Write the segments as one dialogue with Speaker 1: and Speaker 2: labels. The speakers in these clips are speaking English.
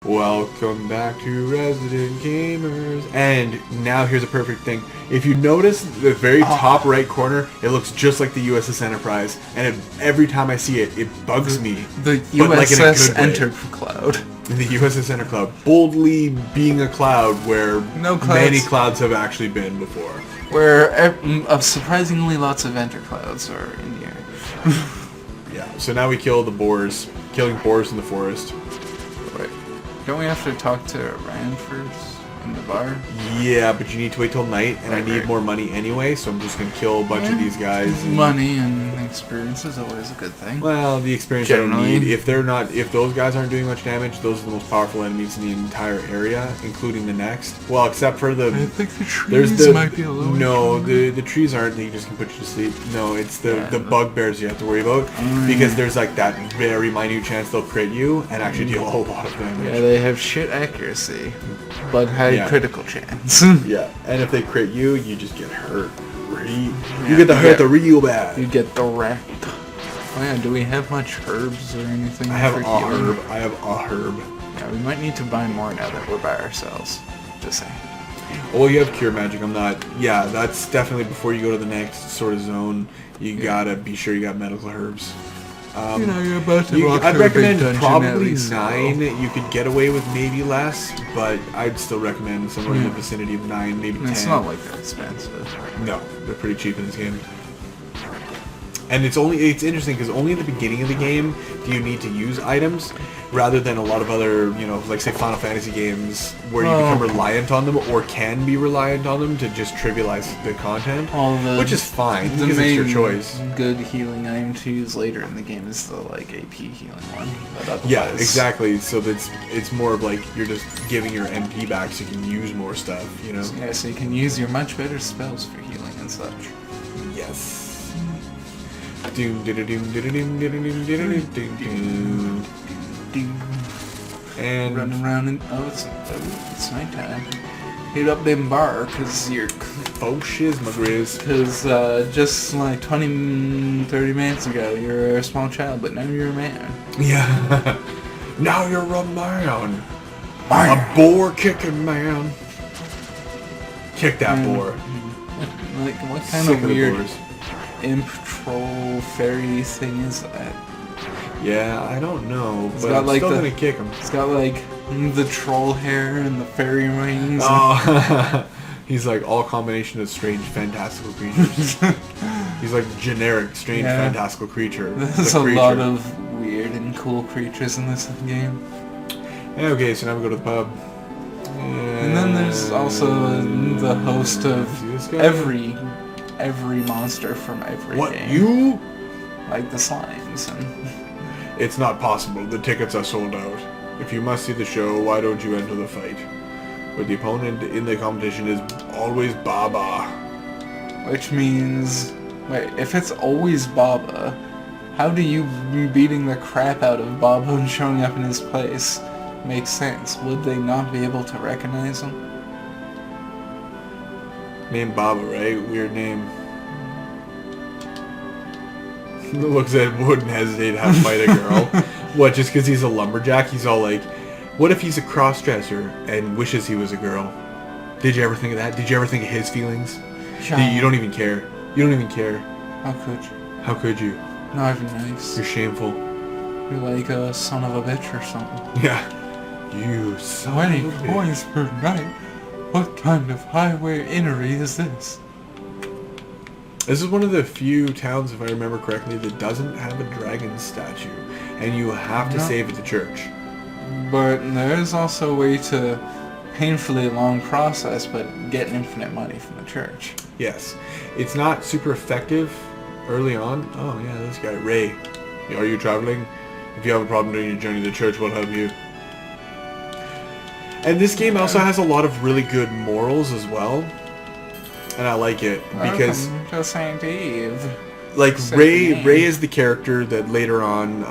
Speaker 1: Welcome back to Resident Gamers. And now here's a perfect thing. If you notice the very top right corner, it looks just like the USS Enterprise. And every time I see it, it bugs me.
Speaker 2: The USS Entercloud.
Speaker 1: The USS Entercloud. Boldly being a cloud where many clouds have actually been before.
Speaker 2: Where surprisingly lots of Enterclouds are in the air.
Speaker 1: Yeah, so now we kill the boars. Killing boars in the forest.
Speaker 2: Wait, don't we have to talk to Ryan first in the bar?
Speaker 1: Yeah, but you need to wait till night, and I need more money anyway, so I'm just going to kill a bunch of these guys.
Speaker 2: Money and experience is always a good thing.
Speaker 1: Well, the experience I don't need. If those guys aren't doing much damage, those are the most powerful enemies in the entire area, including the next. Well, except for the...
Speaker 2: I think the trees might be a little...
Speaker 1: No, the trees aren't, they just can put you to sleep. No, it's the bugbears you have to worry about, because there's like that very minute chance they'll crit you and actually deal a whole lot of damage.
Speaker 2: Yeah, they have shit accuracy, but high critical chance.
Speaker 1: Yeah, and if they crit you, you just get hurt. You get the hurt the real bad.
Speaker 2: You get the wrecked. Oh yeah, do we have much herbs or anything?
Speaker 1: I have a herb.
Speaker 2: Yeah, we might need to buy more now that we're by ourselves. Just saying.
Speaker 1: Well, you have cure magic. I'm not. Yeah, that's definitely before you go to the next sort of zone. You gotta be sure you got medical herbs.
Speaker 2: You're about to walk
Speaker 1: I'd
Speaker 2: through
Speaker 1: recommend
Speaker 2: a big dungeon
Speaker 1: probably 9. You could get away with maybe less, but I'd still recommend somewhere in the vicinity of 9, maybe 10.
Speaker 2: It's not like that expensive.
Speaker 1: No, they're pretty cheap in this game. And it's interesting because only at the beginning of the game do you need to use items, rather than a lot of other, like say Final Fantasy games where you become reliant on them or can be reliant on them to just trivialize the content, which is fine because it's your choice.
Speaker 2: Good healing item to use later in the game is the AP healing one. But
Speaker 1: yeah, exactly. So it's more of like you're just giving your MP back so you can use more stuff.
Speaker 2: Yeah, so you can use your much better spells for healing and such.
Speaker 1: Yes. And
Speaker 2: running around and it's nighttime. Hit up them bar because you're
Speaker 1: shiz my grizz.
Speaker 2: Because just like 20-30 minutes ago you were a small child, but now you're a man.
Speaker 1: Yeah. Now you're a man. A boar kicking man. Kick that boar.
Speaker 2: Like what kind of weird imp troll fairy thing is that?
Speaker 1: Yeah, I don't know, but
Speaker 2: I'm still
Speaker 1: gonna kick him.
Speaker 2: It's got the troll hair and the fairy wings.
Speaker 1: Oh, he's like all combination of strange, fantastical creatures. He's like generic, strange, fantastical creature.
Speaker 2: There's a lot of weird and cool creatures in this game.
Speaker 1: Okay, so now we go to the pub.
Speaker 2: And then there's also the host of every monster from every game.
Speaker 1: What, you?
Speaker 2: Like the slimes and...
Speaker 1: It's not possible. The tickets are sold out. If you must see the show, why don't you enter the fight? But the opponent in the competition is always Baba.
Speaker 2: Which means... Wait, if it's always Baba, how do you be beating the crap out of Baba and showing up in his place make sense? Would they not be able to recognize him?
Speaker 1: Name Baba, right? Weird name. Looks at wouldn't hesitate to have fight a girl. What, just because he's a lumberjack? He's all like, what if he's a cross-dresser and wishes he was a girl? Did you ever think of that? Did you ever think of his feelings? You don't even care. You don't even care.
Speaker 2: How could you?
Speaker 1: How could you?
Speaker 2: Not even nice.
Speaker 1: You're shameful.
Speaker 2: You're like a son of a bitch or something.
Speaker 1: Yeah. You son
Speaker 2: 20
Speaker 1: of a bitch.
Speaker 2: coins per night? What kind of highway innery is this?
Speaker 1: This is one of the few towns, if I remember correctly, that doesn't have a dragon statue. And you have to save at the church.
Speaker 2: But there is also a way to painfully long process, but get infinite money from the church.
Speaker 1: Yes. It's not super effective early on. Oh yeah, this guy, Ray. Are you traveling? If you have a problem during your journey to the church, we'll help you. And this game also has a lot of really good morals as well. And I like it because
Speaker 2: to St. Eve.
Speaker 1: Like Ray is the character that later on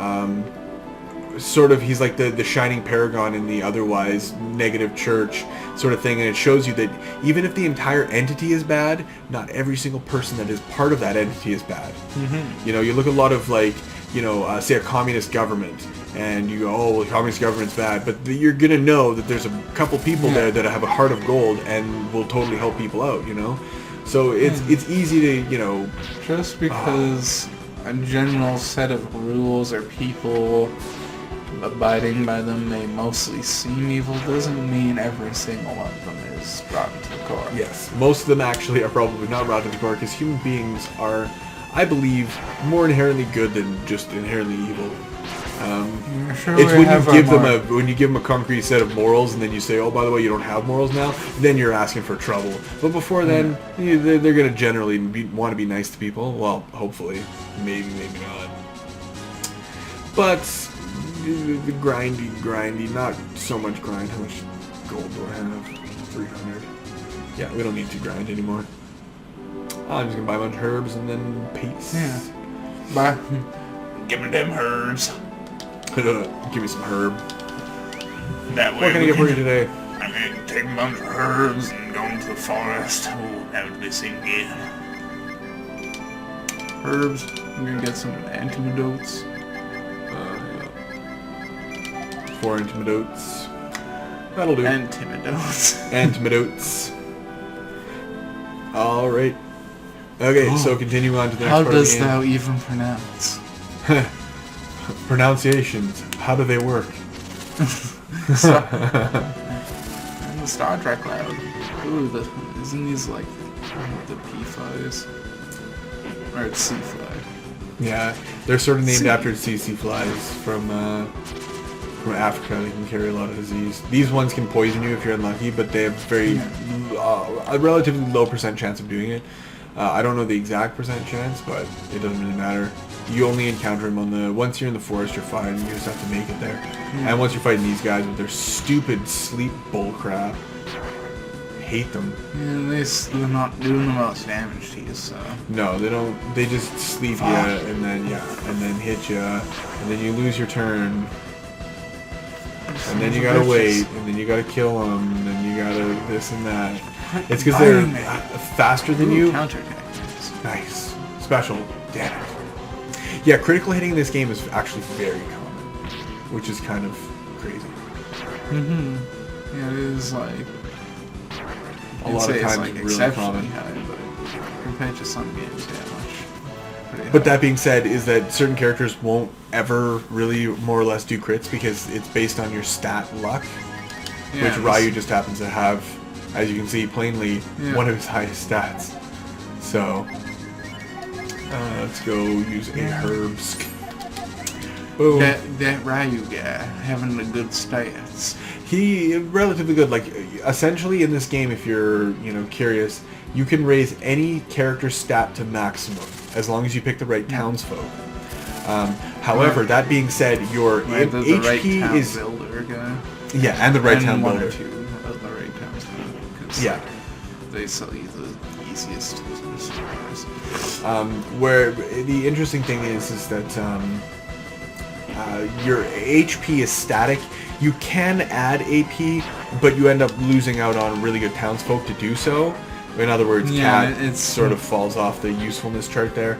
Speaker 1: sort of he's like the shining paragon in the otherwise negative church sort of thing, and it shows you that even if the entire entity is bad, not every single person that is part of that entity is bad. You know, you look at a lot of like say a communist government, and you go, oh, well, the communist government's bad, but you're gonna know that there's a couple people there that have a heart of gold and will totally help people out, So it's easy to,
Speaker 2: Just because a general set of rules or people abiding by them may mostly seem evil doesn't mean every single one of them is rotten to the core.
Speaker 1: Yes, most of them actually are probably not rotten to the core, because human beings are, I believe, more inherently good than just inherently evil. It's when you give them a concrete set of morals, and then you say, oh, by the way, you don't have morals now, then you're asking for trouble. But before then, they're going to generally want to be nice to people. Well, hopefully. Maybe not. But the grindy, not so much grind. How much gold do I have? 300. Yeah, we don't need to grind anymore. I'm just going to buy a bunch of herbs and then peace.
Speaker 2: Yeah. Bye. Give me them herbs.
Speaker 1: Give me some herb.
Speaker 2: That way.
Speaker 1: What can I get for you today?
Speaker 2: I'm gonna take a bunch of herbs and go into the forest. Oh, that would be so good. Herbs. I'm gonna get some antidotes.
Speaker 1: 4 antidotes. That'll do. Antidotes. All right. Okay, so continue on to the next part of the game.
Speaker 2: How does thou even pronounce?
Speaker 1: Pronunciations. How do they work?
Speaker 2: And the Star Trek Cloud. Ooh, isn't these like the P-flies? Or it's C-fly.
Speaker 1: Yeah, they're sort of named after sea flies from Africa. They can carry a lot of disease. These ones can poison you if you're unlucky, but they have a relatively low % chance of doing it. I don't know the exact % chance, but it doesn't really matter. You only encounter them once you're in the forest, you're fine. You just have to make it there. And once you're fighting these guys with their stupid sleep bullcrap, hate them.
Speaker 2: Yeah, they're not doing the most damage to you, so.
Speaker 1: No, they don't. They just sleep you, and then hit you, and then you lose your turn. And then you gotta wait, and then you gotta kill them, and then you gotta this and that. It's because they're faster than you.
Speaker 2: Counter tactics.
Speaker 1: Nice. Special. Damn it. Yeah, critical hitting in this game is actually very common, which is kind of crazy.
Speaker 2: Yeah, it is like
Speaker 1: a lot of times
Speaker 2: like
Speaker 1: really common.
Speaker 2: High, but compared to some games, pretty
Speaker 1: But
Speaker 2: high.
Speaker 1: that being said, is that certain characters won't ever really more or less do crits because it's based on your stat luck, which Ryu just happens to have, as you can see plainly, one of his highest stats. So let's go use a herbs. Boom.
Speaker 2: That Ryu guy having the good stats.
Speaker 1: He relatively good. Like essentially in this game, if you're curious, you can raise any character stat to maximum as long as you pick the right townsfolk. However, that being said, your HP
Speaker 2: right town
Speaker 1: is
Speaker 2: builder guy.
Speaker 1: Yeah, and the right town
Speaker 2: one
Speaker 1: builder.
Speaker 2: Or two of the right townsfolk.
Speaker 1: Yeah.
Speaker 2: They sell you the easiest supplies.
Speaker 1: Where the interesting thing is that your HP is static. You can add AP, but you end up losing out on really good townsfolk to do so. In other words, Cat sort of falls off the usefulness chart there.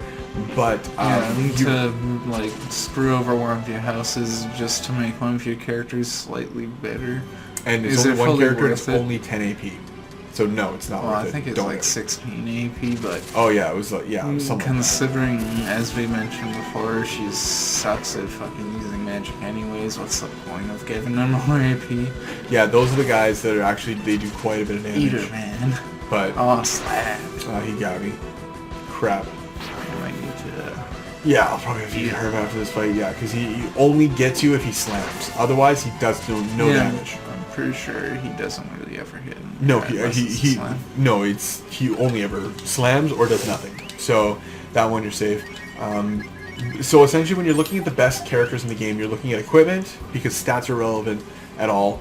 Speaker 1: But
Speaker 2: to like screw over one of your houses just to make one of your characters slightly better.
Speaker 1: And it's only one character, and it's only 10 AP. So no, it's not worth it.
Speaker 2: I think it's like 16 AP, but
Speaker 1: oh yeah, it was like something.
Speaker 2: Considering, as we mentioned before, she sucks at fucking using magic anyways. What's the point of giving them more AP?
Speaker 1: Yeah, those are the guys that are actually they do quite a bit of damage.
Speaker 2: Eater man.
Speaker 1: But
Speaker 2: slap.
Speaker 1: He got me. Crap.
Speaker 2: I might need to.
Speaker 1: Yeah, I'll probably have to eat herb after this fight. Yeah, because he only gets you if he slams. Otherwise, he does no damage.
Speaker 2: I'm pretty sure he doesn't really ever hit him.
Speaker 1: No, he only ever slams or does nothing. So that one you're safe. So essentially, when you're looking at the best characters in the game, you're looking at equipment because stats are relevant at all,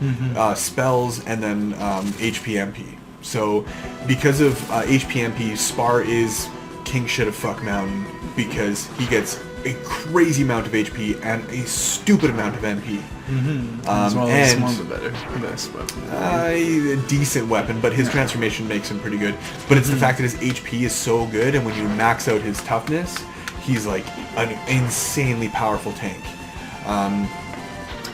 Speaker 1: spells, and then HP MP. So because of HP MP, Spar is king shit of fuck mountain because he gets a crazy amount of HP and a stupid amount of MP.
Speaker 2: As well as one of the best weapons.
Speaker 1: A decent weapon, but his transformation makes him pretty good. But it's the fact that his HP is so good, and when you max out his toughness, he's like an insanely powerful tank.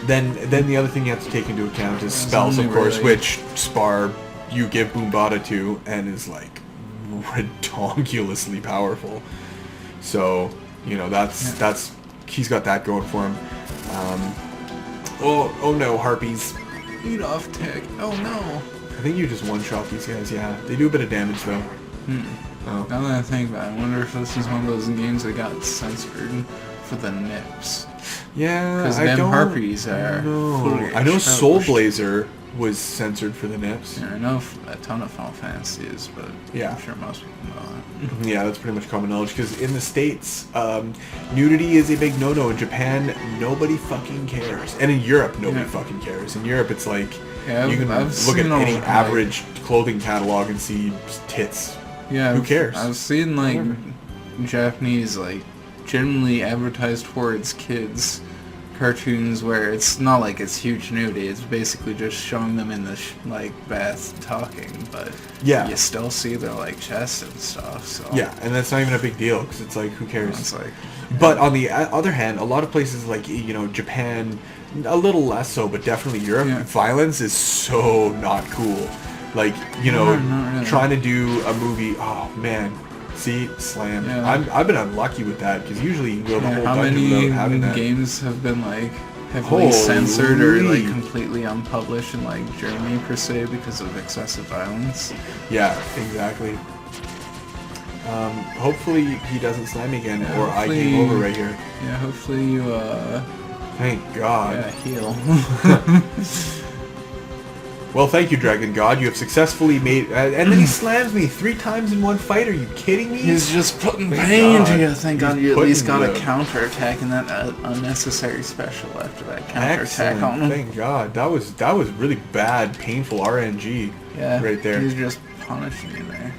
Speaker 1: Then the other thing you have to take into account is spells, of course, which Spar you give Boombata to, and is like redonkulously powerful. So that's he's got that going for him. Oh no, harpies!
Speaker 2: Eat off tech. Oh no.
Speaker 1: I think you just one-shot these guys. Yeah, they do a bit of damage though.
Speaker 2: Oh. Now that I think about it, I wonder if this is one of those games that got censored for the nips.
Speaker 1: Yeah,
Speaker 2: because them harpies are.
Speaker 1: I know Soul Blazer was censored for the nips.
Speaker 2: Yeah, I know a ton of Final Fantasy is, but
Speaker 1: yeah,
Speaker 2: I'm sure most people know that.
Speaker 1: Yeah, that's pretty much common knowledge, because in the States, nudity is a big no-no. In Japan, nobody fucking cares. And in Europe, nobody fucking cares. In Europe, it's like, you can look at any average clothing catalog and see tits.
Speaker 2: Yeah,
Speaker 1: who cares?
Speaker 2: I've seen, like, Japanese, like, generally advertised towards kids cartoons where it's not like it's huge nudity, it's basically just showing them in the bath talking, but you still see their like chest and stuff. So
Speaker 1: yeah, and that's not even a big deal because it's like, who cares?
Speaker 2: It's like,
Speaker 1: but on the other hand, a lot of places like Japan, a little less so, but definitely Europe, violence is so not cool. Like not really. Trying to do a movie, oh man. See, slam. Yeah. I've been unlucky with that because usually you can go the whole dungeon without having that.
Speaker 2: How many games have been like heavily censored or like completely unpublished in like Germany per se because of excessive violence?
Speaker 1: Yeah, exactly. Hopefully he doesn't slam me again, or I game over right here.
Speaker 2: Yeah, hopefully you.
Speaker 1: Thank God.
Speaker 2: Yeah, heal.
Speaker 1: Well, thank you, Dragon God. You have successfully made... and then he slams me 3 times in one fight. Are you kidding me?
Speaker 2: He's just putting pain into you. Thank God you at least got a counterattack and that unnecessary special after that counterattack on him.
Speaker 1: Thank God. That was really bad, painful RNG right there.
Speaker 2: He's just punishing you there.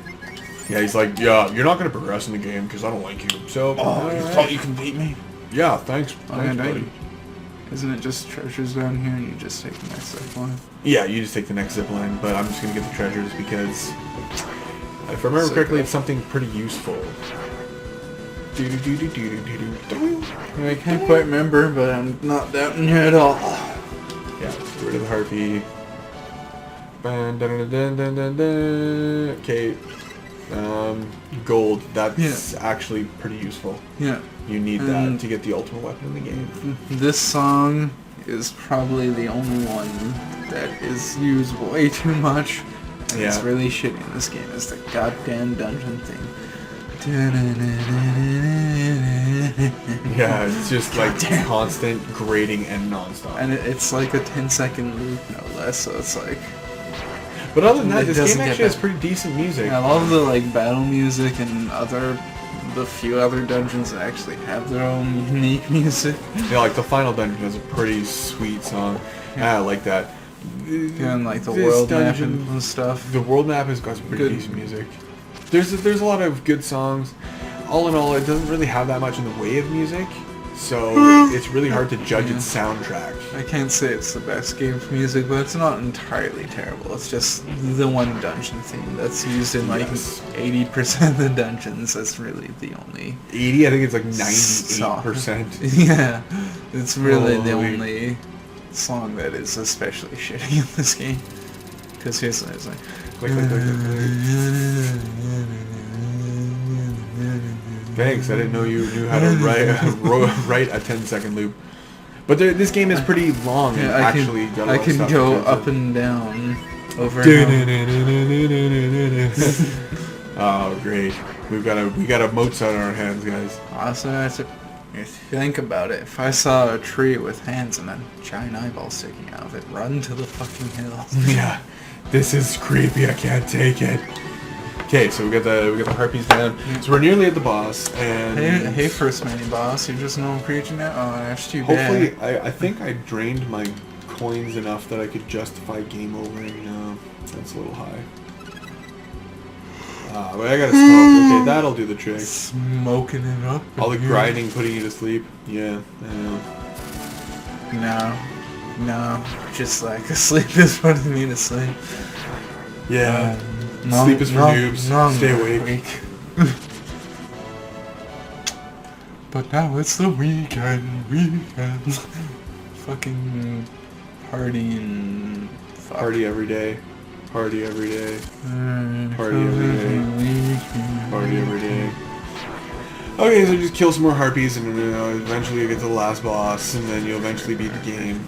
Speaker 1: Yeah, he's like, yeah, you're not going to progress in the game because I don't like you. So,
Speaker 2: you thought you can beat me?
Speaker 1: Yeah, thanks. Thanks, buddy.
Speaker 2: Isn't it just treasures down here and you just take the next zip line?
Speaker 1: Yeah, you just take the next zip line, but I'm just going to get the treasures because, if I remember correctly, it's something pretty useful.
Speaker 2: I can't quite remember, but I'm not doubting you at all.
Speaker 1: Yeah, let's get rid of the harpy. Okay. Gold, that's actually pretty useful.
Speaker 2: Yeah.
Speaker 1: You need that to get the ultimate weapon in the game.
Speaker 2: This song is probably the only one that is used way too much. And it's really shitty in this game. It's the goddamn dungeon thing.
Speaker 1: Yeah, it's just like constant grating and non-stop.
Speaker 2: And it's like a 10-second loop, no less, so it's like...
Speaker 1: But other than that, this game actually has pretty decent music.
Speaker 2: Yeah, a lot of the like battle music and the few other dungeons that actually have their own unique music.
Speaker 1: Yeah, like the final dungeon has a pretty sweet song. Yeah, I like that.
Speaker 2: Yeah, and like the world map and stuff.
Speaker 1: The world map has got some pretty decent music. There's a lot of good songs. All in all, it doesn't really have that much in the way of music, so it's really hard to judge its soundtrack.
Speaker 2: I can't say it's the best game for music, but it's not entirely terrible. It's just the one dungeon theme that's used in like 80% of the dungeons. That's really the only...
Speaker 1: 80? I think it's like 98%.
Speaker 2: Yeah, it's really the only song that is especially shitty in this game. Because here's it's like...
Speaker 1: Click, click, click, click, click. Thanks, I didn't know you knew how to write a 10-second loop. But this game is pretty long and actually got a lot of stuff.
Speaker 2: I can go up and down over
Speaker 1: Oh, great. We got a Mozart on our hands, guys.
Speaker 2: Also, if you think about it, if I saw a tree with hands and a giant eyeball sticking out of it, run to the fucking hill.
Speaker 1: Yeah. This is creepy, I can't take it. Okay, so we got the harpies down. So we're nearly at the boss, and
Speaker 2: hey, first mini boss, you just know I'm preaching now. Oh, that's too
Speaker 1: bad.
Speaker 2: Hopefully,
Speaker 1: I think I drained my coins enough that I could justify game over. No, that's a little high. But I gotta smoke. Okay, that'll do the trick.
Speaker 2: Smoking it up.
Speaker 1: All the grinding, putting you to sleep. Yeah, I know.
Speaker 2: No, just like sleep is putting me to sleep.
Speaker 1: Yeah. Sleep is for noobs. Stay awake.
Speaker 2: But now it's the weekend. Fucking party and fuck.
Speaker 1: Party every day. Party every day. Party every day. Party every day. Okay, so just kill some more harpies, and eventually you get to the last boss, and then you'll eventually beat the game.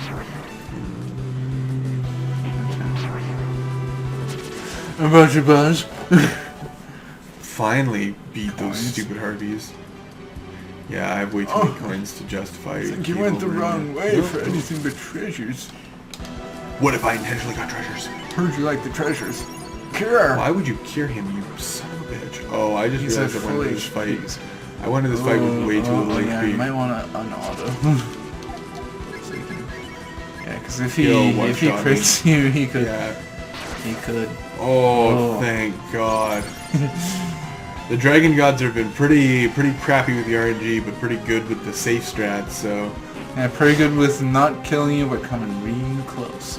Speaker 2: About your buzz.
Speaker 1: Finally beat those
Speaker 2: Coins.
Speaker 1: stupid harpies. Yeah, I have way too many coins to justify.
Speaker 2: I think you went the wrong way for anything but treasures.
Speaker 1: What if I intentionally got treasures?
Speaker 2: Heard you like the treasures. Cure.
Speaker 1: Why would you cure him, you son of a bitch? Oh, I just
Speaker 2: He's
Speaker 1: realized
Speaker 2: a
Speaker 1: I went into
Speaker 2: full
Speaker 1: this fight.
Speaker 2: HP.
Speaker 1: I went into this fight with way too little
Speaker 2: Yeah, you
Speaker 1: HP.
Speaker 2: might want to unauto. So you can, yeah, because if he
Speaker 1: one-shot
Speaker 2: crits you, he could.
Speaker 1: Yeah.
Speaker 2: He could.
Speaker 1: Oh, thank God. The Dragon Gods have been pretty crappy with the RNG, but pretty good with the safe strats, so...
Speaker 2: Yeah, pretty good with not killing you, but coming real close.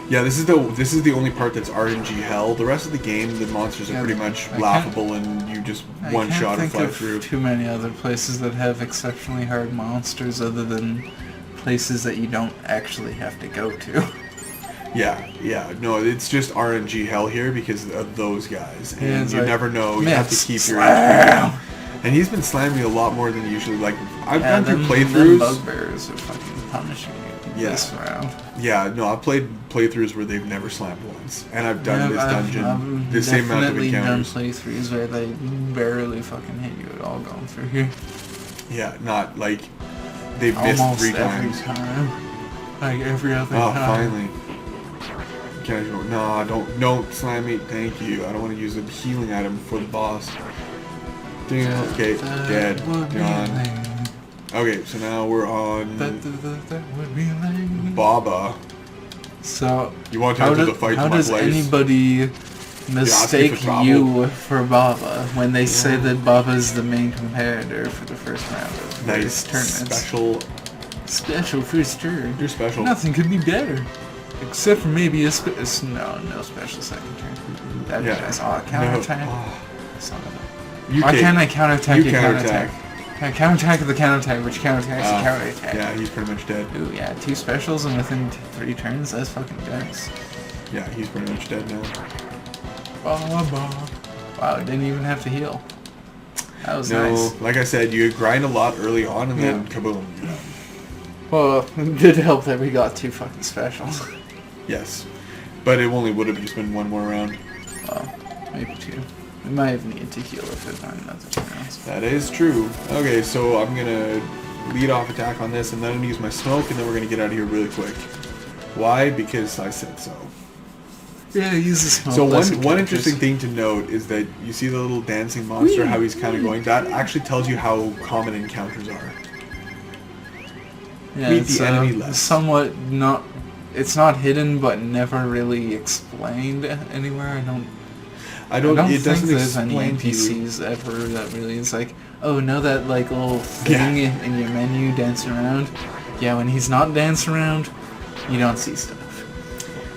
Speaker 1: Yeah, this is the only part that's RNG hell. The rest of the game, the monsters are pretty much laughable, and you just one-shot or fly through.
Speaker 2: I can't think of too many other places that have exceptionally hard monsters other than places that you don't actually have to go to.
Speaker 1: Yeah, no, it's just RNG hell here because of those guys, and
Speaker 2: Yeah, it's
Speaker 1: you
Speaker 2: like,
Speaker 1: never know. You have to keep your
Speaker 2: slam.
Speaker 1: HP down. And he's been slamming me a lot more than usually. Like I've gone through
Speaker 2: Them
Speaker 1: playthroughs.
Speaker 2: bugbears are fucking punishing you this round.
Speaker 1: Yeah, no, I've played playthroughs where they've never slammed once, and I've done this dungeon
Speaker 2: I've
Speaker 1: the same amount of
Speaker 2: definitely done
Speaker 1: encounters.
Speaker 2: playthroughs where they barely fucking hit you at all going through here.
Speaker 1: Yeah, not like they've missed
Speaker 2: Almost
Speaker 1: 3
Speaker 2: every
Speaker 1: times.
Speaker 2: time. Like every other
Speaker 1: Oh,
Speaker 2: time.
Speaker 1: finally. Casual. No, don't slam me. Thank you. I don't want to use a healing item for the boss. Damn. Okay, dead. Gone. Okay, so now we're on
Speaker 2: That would be lame.
Speaker 1: Baba.
Speaker 2: So,
Speaker 1: You want to enter the fight to
Speaker 2: how
Speaker 1: my
Speaker 2: does
Speaker 1: place?
Speaker 2: anybody mistake
Speaker 1: for
Speaker 2: you for Baba when they say that Baba's the main competitor for the first round of
Speaker 1: Nice.
Speaker 2: tournaments?
Speaker 1: Special.
Speaker 2: Special first turn.
Speaker 1: You're special.
Speaker 2: Nothing could be better. Except for maybe no special second turn. That'd be nice. Oh, counterattack.
Speaker 1: Oh.
Speaker 2: Son of a...
Speaker 1: You
Speaker 2: Why can't I counterattack
Speaker 1: you
Speaker 2: your
Speaker 1: counterattack.
Speaker 2: counterattack? Can I counterattack the counterattack, which counterattacks the counterattack?
Speaker 1: Yeah, he's pretty much dead.
Speaker 2: Ooh, yeah, 2 specials and within 3 turns? That's fucking nice.
Speaker 1: Yeah, he's pretty much dead now.
Speaker 2: Baba. Wow, I didn't even have to heal. That was
Speaker 1: No,
Speaker 2: nice.
Speaker 1: like I said, you grind a lot early on and then
Speaker 2: Yeah.
Speaker 1: kaboom.
Speaker 2: Well, it did help that we got 2 fucking specials.
Speaker 1: Yes. But it only would have just been 1 more round.
Speaker 2: Well, maybe 2. We might have needed to heal if it went another 2 rounds.
Speaker 1: That is true. Okay, so I'm gonna lead off attack on this, and then I'm gonna use my smoke, and then we're gonna get out of here really quick. Why? Because I said so.
Speaker 2: Yeah, use the smoke.
Speaker 1: So
Speaker 2: less
Speaker 1: one
Speaker 2: characters.
Speaker 1: interesting thing to note is that you see the little dancing monster, how he's kind of going. That actually tells you how common encounters are.
Speaker 2: Yeah,
Speaker 1: meet
Speaker 2: it's
Speaker 1: the enemy less.
Speaker 2: somewhat not... It's not hidden, but never really explained anywhere. I don't
Speaker 1: It
Speaker 2: think
Speaker 1: doesn't
Speaker 2: there's any
Speaker 1: explain to you.
Speaker 2: NPCs ever that really is like, oh, know that like little thing in your menu dancing around? Yeah, when he's not dancing around, you don't see stuff.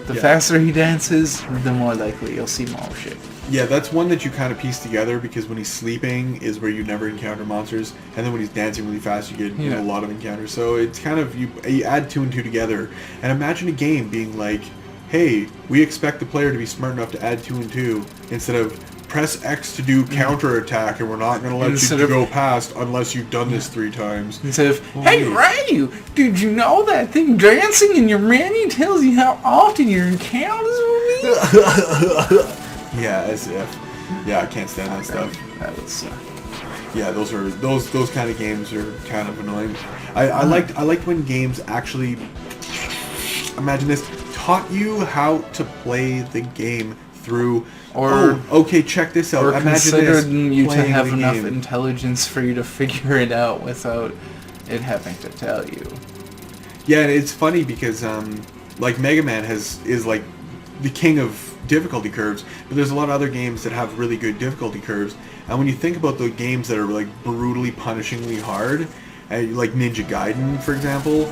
Speaker 2: The faster he dances, the more likely you'll see more shit.
Speaker 1: Yeah, that's one that you kind of piece together because when he's sleeping is where you never encounter monsters, and then when he's dancing really fast, you get a lot of encounters. So it's kind of you add 2 and 2 together, and imagine a game being like, hey, we expect the player to be smart enough to add 2 and 2 instead of press X to do counter attack, and we're not going to let you go past unless you've done this 3 times.
Speaker 2: Instead of, hey Ryu, did you know that thing dancing in your menu tells you how often your encounters will be?
Speaker 1: Yeah, as if. Yeah, I can't stand that stuff.
Speaker 2: That would suck.
Speaker 1: Yeah, those kind of games are kind of annoying. I liked when games actually, imagine this, taught you how to play the game through.
Speaker 2: Or
Speaker 1: okay, check this out.
Speaker 2: Or
Speaker 1: Imagine
Speaker 2: considered
Speaker 1: this,
Speaker 2: you to
Speaker 1: playing
Speaker 2: have
Speaker 1: the
Speaker 2: enough
Speaker 1: game.
Speaker 2: intelligence for you to figure it out without it having to tell you.
Speaker 1: Yeah, and it's funny because like Mega Man is like the king of difficulty curves, but there's a lot of other games that have really good difficulty curves. And when you think about the games that are like brutally punishingly hard, like Ninja Gaiden, for example,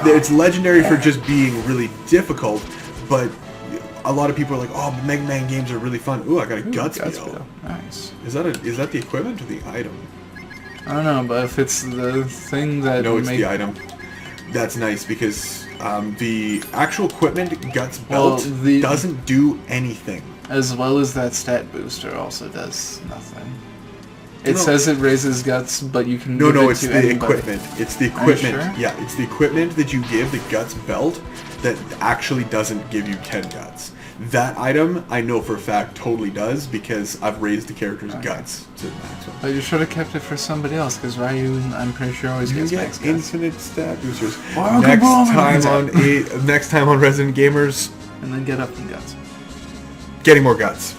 Speaker 1: it's legendary for just being really difficult, but a lot of people are like, oh, but Mega Man games are really fun. Ooh, I got a Guts Beetle.
Speaker 2: Nice.
Speaker 1: Is that the equivalent to the item?
Speaker 2: I don't know, but if it's the thing that
Speaker 1: No, it's the item. That's nice because the actual equipment guts belt doesn't do anything.
Speaker 2: As well as that stat booster also does nothing. It
Speaker 1: No.
Speaker 2: says it raises guts, but you can give
Speaker 1: No,
Speaker 2: it
Speaker 1: it's
Speaker 2: to
Speaker 1: the
Speaker 2: anybody.
Speaker 1: equipment. It's the equipment.
Speaker 2: Are you sure?
Speaker 1: Yeah, it's the equipment that you give the guts belt that actually doesn't give you 10 guts. That item, I know for a fact, totally does because I've raised the character's guts to the maximum.
Speaker 2: But you should have kept it for somebody else, because Ryu, I'm pretty sure, always
Speaker 1: You
Speaker 2: gets
Speaker 1: get
Speaker 2: max guts.
Speaker 1: infinite stat boosters.
Speaker 2: Well,
Speaker 1: Next
Speaker 2: come on,
Speaker 1: time on Resident Gamers,
Speaker 2: And then get up and guts.
Speaker 1: getting more guts.